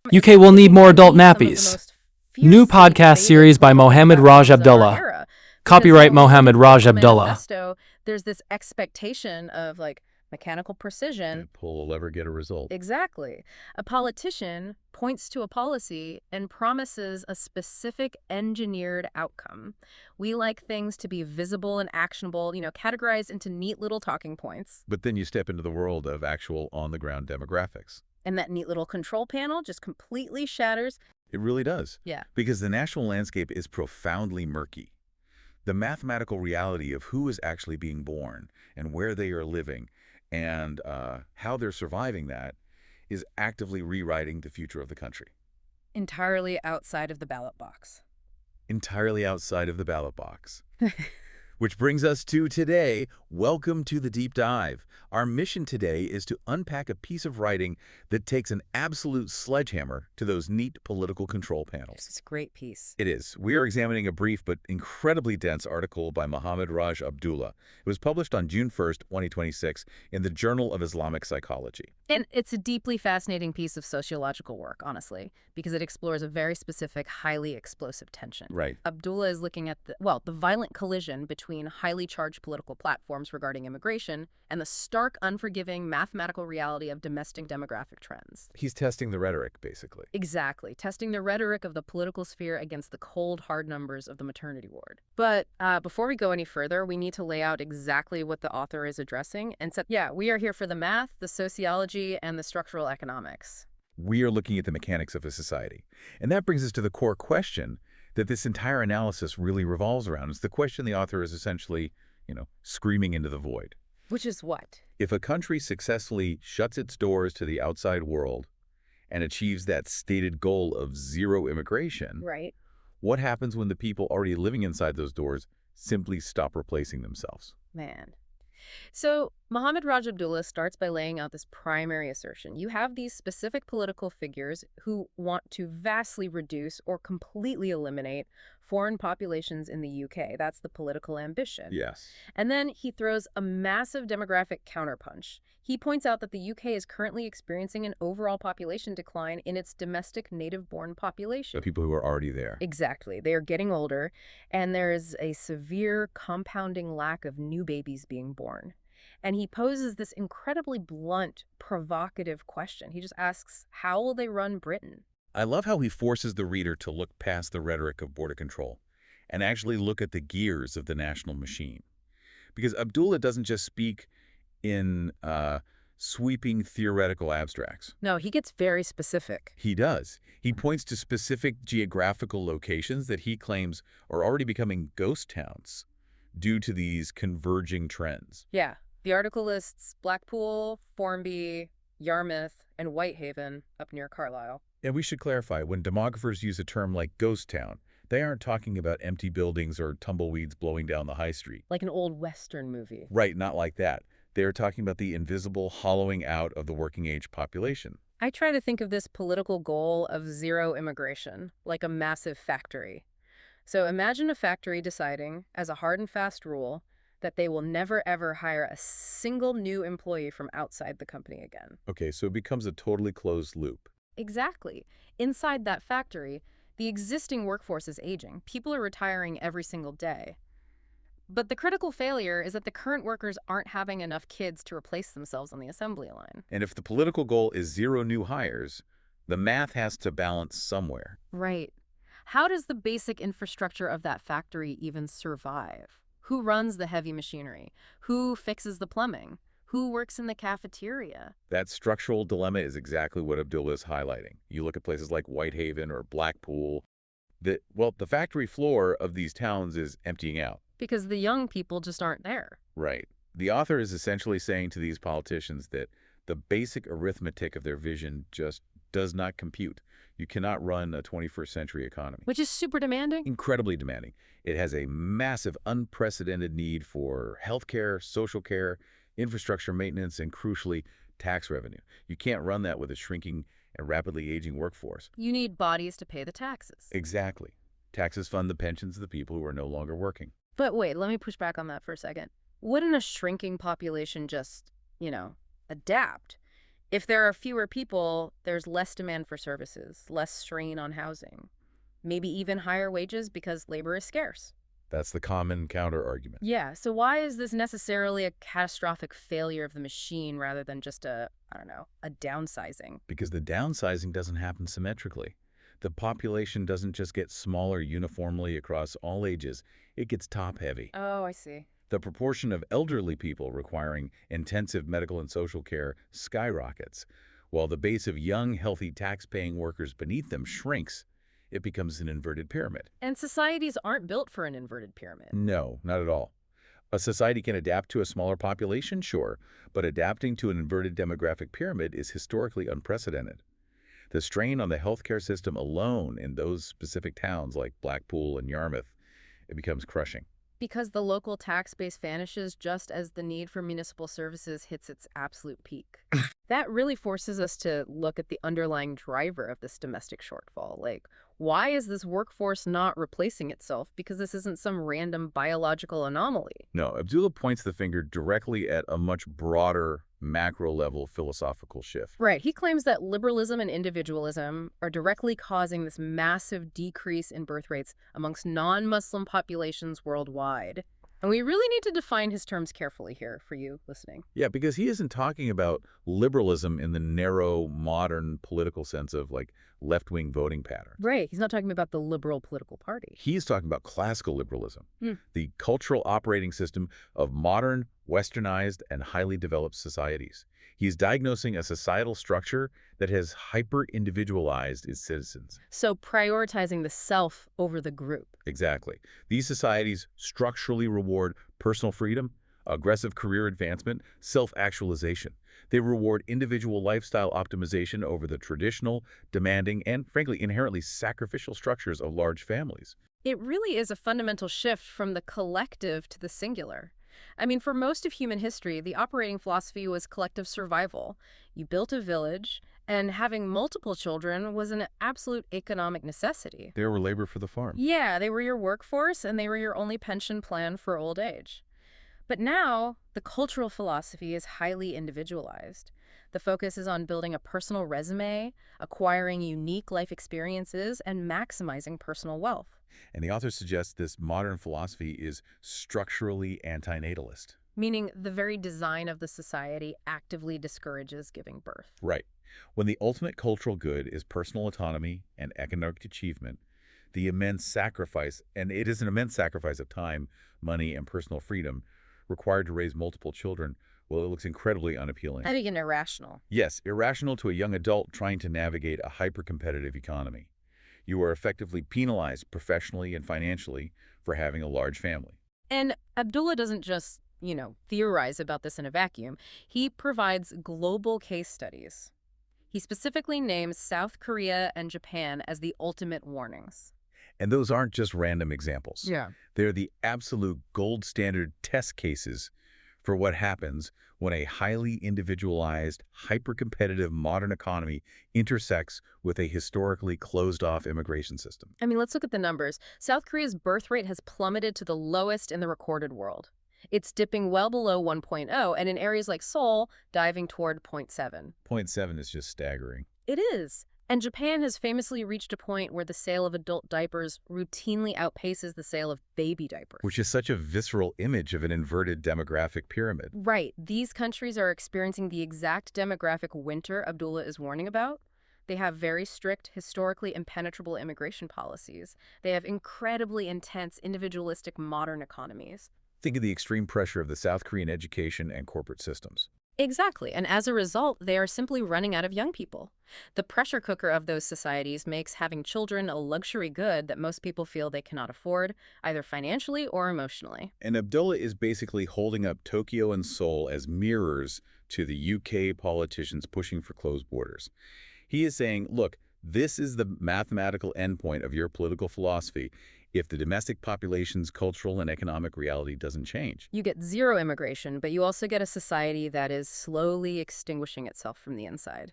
UK will need more adult nappies. New podcast series by Mohammed Raj Abdullah. Copyright Mohammed Raj Abdullah. Manifesto, there's this expectation of like mechanical precision. Pull a lever, get a result. Exactly. A politician points to a policy and promises a specific engineered outcome. We like things to be visible and actionable, categorized into neat little talking points. But then you step into the world of actual on-the-ground demographics. And that neat little control panel just completely shatters. It really does. Yeah. Because the national landscape is profoundly murky. The mathematical reality of who is actually being born and where they are living and how they're surviving that is actively rewriting the future of the country. Entirely outside of the ballot box. Entirely outside of the ballot box. Which brings us to today. Welcome to the Deep Dive. Our mission today is to unpack a piece of writing that takes an absolute sledgehammer to those neat political control panels. This is a great piece. It is. We are examining a brief but incredibly dense article by Mohammed Raj Abdullah. It was published on June 1st, 2026 in the Journal of Islamic Psychology. And it's a deeply fascinating piece of sociological work, honestly, because it explores a very specific, highly explosive tension. Right. Abdullah is looking at the violent collision between highly charged political platforms regarding immigration and the stark, unforgiving mathematical reality of domestic demographic trends. He's testing the rhetoric, basically. Exactly. Testing the rhetoric of the political sphere against the cold, hard numbers of the maternity ward. But before we go any further, we need to lay out exactly what the author is addressing. And so, we are here for the math, the sociology, and the structural economics. We are looking at the mechanics of a society. And that brings us to the core question that this entire analysis really revolves around. It's the question the author is essentially, screaming into the void. Which is what? If a country successfully shuts its doors to the outside world and achieves that stated goal of zero immigration, right? What happens when the people already living inside those doors simply stop replacing themselves? Man. So Mohammed Raj Abdullah starts by laying out this primary assertion. You have these specific political figures who want to vastly reduce or completely eliminate foreign populations in the UK. That's the political ambition. Yes. And then he throws a massive demographic counterpunch. He points out that the UK is currently experiencing an overall population decline in its domestic native-born population. The people who are already there. Exactly. They are getting older, and there's a severe compounding lack of new babies being born. And he poses this incredibly blunt, provocative question. He just asks, how will they run Britain? I love how he forces the reader to look past the rhetoric of border control and actually look at the gears of the national machine. Because Abdullah doesn't just speak in sweeping theoretical abstracts. No, he gets very specific. He does. He points to specific geographical locations that he claims are already becoming ghost towns due to these converging trends. Yeah. The article lists Blackpool, Formby, Yarmouth, and Whitehaven up near Carlisle. And we should clarify, when demographers use a term like ghost town, they aren't talking about empty buildings or tumbleweeds blowing down the high street. Like an old Western movie. Right, not like that. They're talking about the invisible hollowing out of the working-age population. I try to think of this political goal of zero immigration like a massive factory. So imagine a factory deciding, as a hard and fast rule, that they will never ever hire a single new employee from outside the company again. Okay, so it becomes a totally closed loop. Exactly. Inside that factory, the existing workforce is aging. People are retiring every single day. But the critical failure is that the current workers aren't having enough kids to replace themselves on the assembly line. And if the political goal is zero new hires, the math has to balance somewhere. Right. How does the basic infrastructure of that factory even survive? Who runs the heavy machinery? Who fixes the plumbing? Who works in the cafeteria? That structural dilemma is exactly what Abdullah is highlighting. You look at places like Whitehaven or Blackpool. The factory floor of these towns is emptying out. Because the young people just aren't there. Right. The author is essentially saying to these politicians that the basic arithmetic of their vision just does not compute. You cannot run a 21st century economy. Which is super demanding? Incredibly demanding. It has a massive, unprecedented need for healthcare, social care, infrastructure maintenance, and crucially, tax revenue. You can't run that with a shrinking and rapidly aging workforce. You need bodies to pay the taxes. Exactly. Taxes fund the pensions of the people who are no longer working. But wait, let me push back on that for a second. Wouldn't a shrinking population just, adapt? If there are fewer people, there's less demand for services, less strain on housing, maybe even higher wages because labor is scarce. That's the common counter-argument. Yeah, so why is this necessarily a catastrophic failure of the machine rather than just I don't know, a downsizing? Because the downsizing doesn't happen symmetrically. The population doesn't just get smaller uniformly across all ages, it gets top-heavy. Oh, I see. The proportion of elderly people requiring intensive medical and social care skyrockets, while the base of young, healthy, tax-paying workers beneath them shrinks. It becomes an inverted pyramid. And societies aren't built for an inverted pyramid. No, not at all. A society can adapt to a smaller population, sure, but adapting to an inverted demographic pyramid is historically unprecedented. The strain on the healthcare system alone in those specific towns like Blackpool and Yarmouth, it becomes crushing. Because the local tax base vanishes just as the need for municipal services hits its absolute peak. That really forces us to look at the underlying driver of this domestic shortfall. Like, why is this workforce not replacing itself? Because this isn't some random biological anomaly. No, Abdullah points the finger directly at a much broader macro-level philosophical shift. Right. He claims that liberalism and individualism are directly causing this massive decrease in birth rates amongst non-Muslim populations worldwide. And we really need to define his terms carefully here for you listening. Yeah, because he isn't talking about liberalism in the narrow, modern political sense of like left-wing voting patterns. Right. He's not talking about the liberal political party. He's talking about classical liberalism, the cultural operating system of modern, westernized, and highly developed societies. He's diagnosing a societal structure that has hyper-individualized its citizens. So prioritizing the self over the group. Exactly. These societies structurally reward personal freedom, aggressive career advancement, self-actualization. They reward individual lifestyle optimization over the traditional, demanding, and frankly, inherently sacrificial structures of large families. It really is a fundamental shift from the collective to the singular. I mean, for most of human history, the operating philosophy was collective survival. You built a village, and having multiple children was an absolute economic necessity. They were labor for the farm. Yeah, they were your workforce, and they were your only pension plan for old age. But now, the cultural philosophy is highly individualized. The focus is on building a personal resume, acquiring unique life experiences, and maximizing personal wealth. And the author suggests this modern philosophy is structurally antinatalist. Meaning the very design of the society actively discourages giving birth. Right. When the ultimate cultural good is personal autonomy and economic achievement, the immense sacrifice, and it is an immense sacrifice of time, money, and personal freedom required to raise multiple children, well, it looks incredibly unappealing. I begin irrational. Yes, irrational to a young adult trying to navigate a hyper-competitive economy. You are effectively penalized professionally and financially for having a large family. And Abdullah doesn't just, theorize about this in a vacuum. He provides global case studies. He specifically names South Korea and Japan as the ultimate warnings. And those aren't just random examples. Yeah. They're the absolute gold standard test cases for what happens when a highly individualized, hyper-competitive modern economy intersects with a historically closed-off immigration system. I mean, let's look at the numbers. South Korea's birth rate has plummeted to the lowest in the recorded world. It's dipping well below 1.0, and in areas like Seoul, diving toward 0.7. 0.7 is just staggering. It is. And Japan has famously reached a point where the sale of adult diapers routinely outpaces the sale of baby diapers. Which is such a visceral image of an inverted demographic pyramid. Right. These countries are experiencing the exact demographic winter Abdullah is warning about. They have very strict, historically impenetrable immigration policies. They have incredibly intense, individualistic modern economies. Think of the extreme pressure of the South Korean education and corporate systems. Exactly, and as a result, they are simply running out of young people. The pressure cooker of those societies makes having children a luxury good that most people feel they cannot afford, either financially or emotionally. And Abdullah is basically holding up Tokyo and Seoul as mirrors to the UK politicians pushing for closed borders. He is saying, look, this is the mathematical endpoint of your political philosophy if the domestic population's cultural and economic reality doesn't change. You get zero immigration, but you also get a society that is slowly extinguishing itself from the inside.